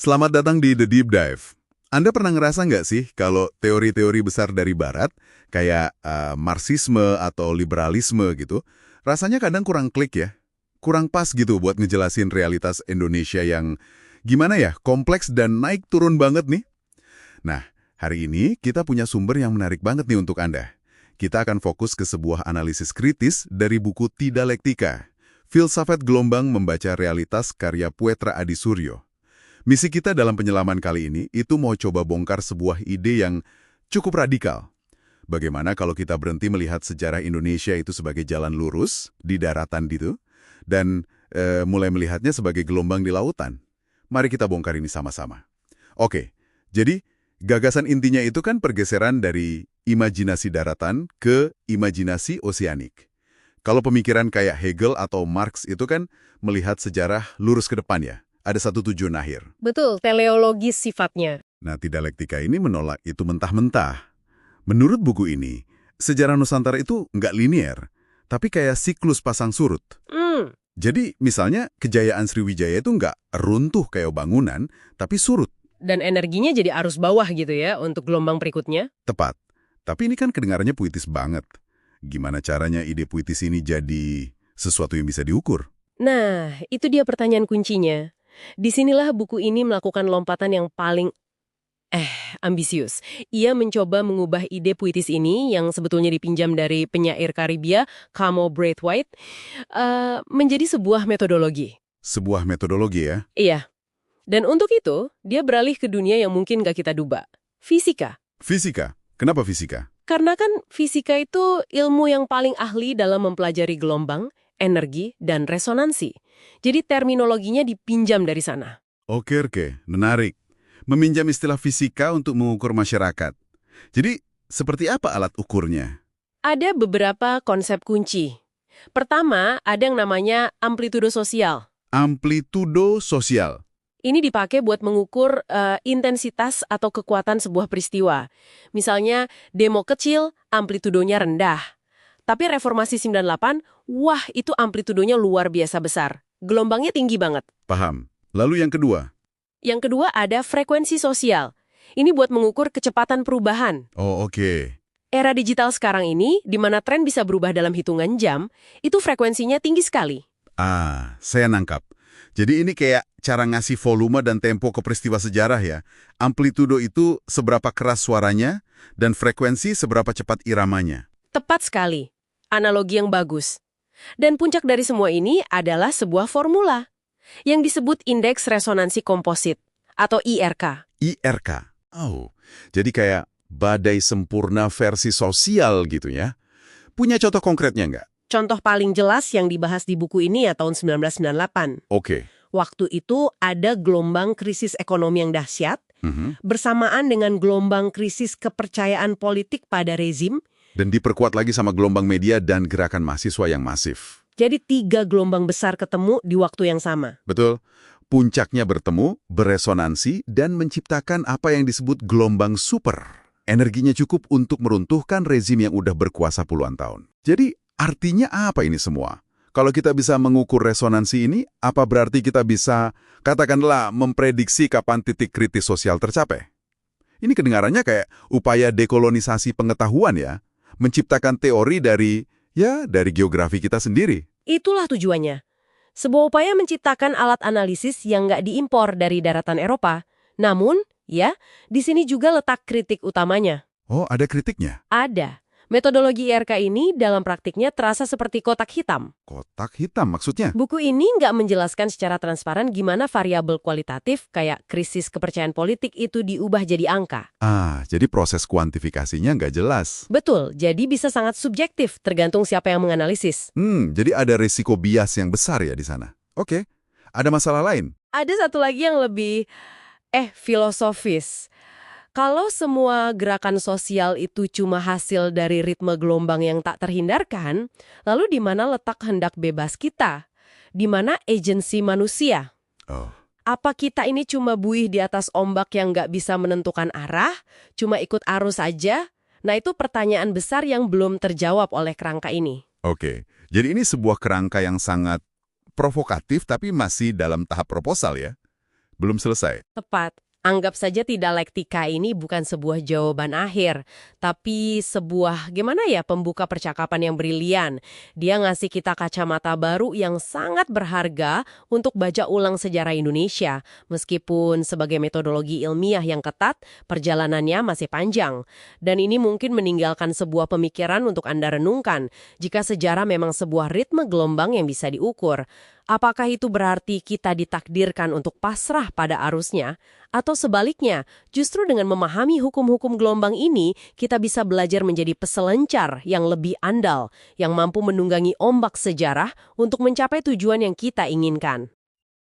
Selamat datang di The Deep Dive. Anda pernah ngerasa nggak sih kalau teori-teori besar dari Barat, kayak Marxisme atau liberalisme gitu, rasanya kadang kurang klik ya? Kurang pas gitu buat ngejelasin realitas Indonesia yang, gimana ya, kompleks dan naik turun banget nih? Nah, hari ini kita punya sumber yang menarik banget nih untuk Anda. Kita akan fokus ke sebuah analisis kritis dari buku Tidalektika, Filsafat Gelombang Membaca Realitas karya Puetra Adi Suryo. Misi kita dalam penyelaman kali ini itu mau coba bongkar sebuah ide yang cukup radikal. Bagaimana kalau kita berhenti melihat sejarah Indonesia itu sebagai jalan lurus di daratan gitu, dan mulai melihatnya sebagai gelombang di lautan? Mari kita bongkar ini sama-sama. Oke, jadi gagasan intinya itu kan pergeseran dari imajinasi daratan ke imajinasi oseanik. Kalau pemikiran kayak Hegel atau Marx itu kan melihat sejarah lurus ke depan ya. Ada satu tujuan akhir. Betul, teleologis sifatnya. Nah, Tidalektika ini menolak itu mentah-mentah. Menurut buku ini, sejarah Nusantara itu nggak linier, tapi kayak siklus pasang surut. Jadi, misalnya, kejayaan Sriwijaya itu nggak runtuh kayak bangunan, tapi surut. Dan energinya jadi arus bawah gitu ya untuk gelombang berikutnya. Tepat. Tapi ini kan kedengarannya puitis banget. Gimana caranya ide puitis ini jadi sesuatu yang bisa diukur? Nah, itu dia pertanyaan kuncinya. Disinilah buku ini melakukan lompatan yang paling ambisius. Ia mencoba mengubah ide puitis ini yang sebetulnya dipinjam dari penyair Karibia, Camo Braithwaite, menjadi sebuah metodologi. Sebuah metodologi ya? Iya. Dan untuk itu, dia beralih ke dunia yang mungkin gak kita duga. Fisika. Fisika? Kenapa fisika? Karena kan fisika itu ilmu yang paling ahli dalam mempelajari gelombang, energi, dan resonansi. Jadi terminologinya dipinjam dari sana. Oke, menarik. Meminjam istilah fisika untuk mengukur masyarakat. Jadi, seperti apa alat ukurnya? Ada beberapa konsep kunci. Pertama, ada yang namanya amplitudo sosial. Amplitudo sosial. Ini dipakai buat mengukur intensitas atau kekuatan sebuah peristiwa. Misalnya, demo kecil, amplitudonya rendah. Tapi reformasi 98, wah itu amplitudonya luar biasa besar. Gelombangnya tinggi banget. Paham. Lalu yang kedua? Yang kedua ada frekuensi sosial. Ini buat mengukur kecepatan perubahan. Oh, oke. Era digital sekarang ini, di mana tren bisa berubah dalam hitungan jam, itu frekuensinya tinggi sekali. Ah, saya nangkap. Jadi ini kayak cara ngasih volume dan tempo ke peristiwa sejarah ya. Amplitudo itu seberapa keras suaranya, dan frekuensi seberapa cepat iramanya. Tepat sekali. Analogi yang bagus. Dan puncak dari semua ini adalah sebuah formula yang disebut indeks resonansi komposit atau IRK. IRK. Oh, jadi kayak badai sempurna versi sosial gitu ya. Punya contoh konkretnya nggak? Contoh paling jelas yang dibahas di buku ini ya tahun 1998. Oke. Waktu itu ada gelombang krisis ekonomi yang dahsyat, bersamaan dengan gelombang krisis kepercayaan politik pada rezim. Dan diperkuat lagi sama gelombang media dan gerakan mahasiswa yang masif. Jadi 3 gelombang besar ketemu di waktu yang sama. Betul. Puncaknya bertemu, beresonansi, dan menciptakan apa yang disebut gelombang super. Energinya cukup untuk meruntuhkan rezim yang udah berkuasa puluhan tahun. Jadi, artinya apa ini semua? Kalau kita bisa mengukur resonansi ini, apa berarti kita bisa, katakanlah, memprediksi kapan titik kritis sosial tercapai? Ini kedengarannya kayak upaya dekolonisasi pengetahuan ya. Menciptakan teori dari geografi kita sendiri. Itulah tujuannya. Sebuah upaya menciptakan alat analisis yang nggak diimpor dari daratan Eropa. Namun, ya, di sini juga letak kritik utamanya. Oh, ada kritiknya? Ada. Metodologi IRK ini dalam praktiknya terasa seperti kotak hitam. Kotak hitam maksudnya? Buku ini nggak menjelaskan secara transparan gimana variabel kualitatif kayak krisis kepercayaan politik itu diubah jadi angka. Ah, jadi proses kuantifikasinya nggak jelas. Betul, jadi bisa sangat subjektif tergantung siapa yang menganalisis. Jadi ada risiko bias yang besar ya di sana. Oke, ada masalah lain? Ada satu lagi yang lebih filosofis. Kalau semua gerakan sosial itu cuma hasil dari ritme gelombang yang tak terhindarkan, lalu di mana letak hendak bebas kita? Di mana agensi manusia? Oh. Apa kita ini cuma buih di atas ombak yang nggak bisa menentukan arah, cuma ikut arus saja? Nah, itu pertanyaan besar yang belum terjawab oleh kerangka ini. Oke, jadi ini sebuah kerangka yang sangat provokatif tapi masih dalam tahap proposal ya. Belum selesai. Tepat. Anggap saja dialektika ini bukan sebuah jawaban akhir, tapi sebuah, gimana ya, pembuka percakapan yang brilian. Dia ngasih kita kacamata baru yang sangat berharga untuk baca ulang sejarah Indonesia. Meskipun sebagai metodologi ilmiah yang ketat, perjalanannya masih panjang. Dan ini mungkin meninggalkan sebuah pemikiran untuk Anda renungkan, jika sejarah memang sebuah ritme gelombang yang bisa diukur. Apakah itu berarti kita ditakdirkan untuk pasrah pada arusnya? Atau sebaliknya, justru dengan memahami hukum-hukum gelombang ini, kita bisa belajar menjadi peselancar yang lebih andal, yang mampu menunggangi ombak sejarah untuk mencapai tujuan yang kita inginkan.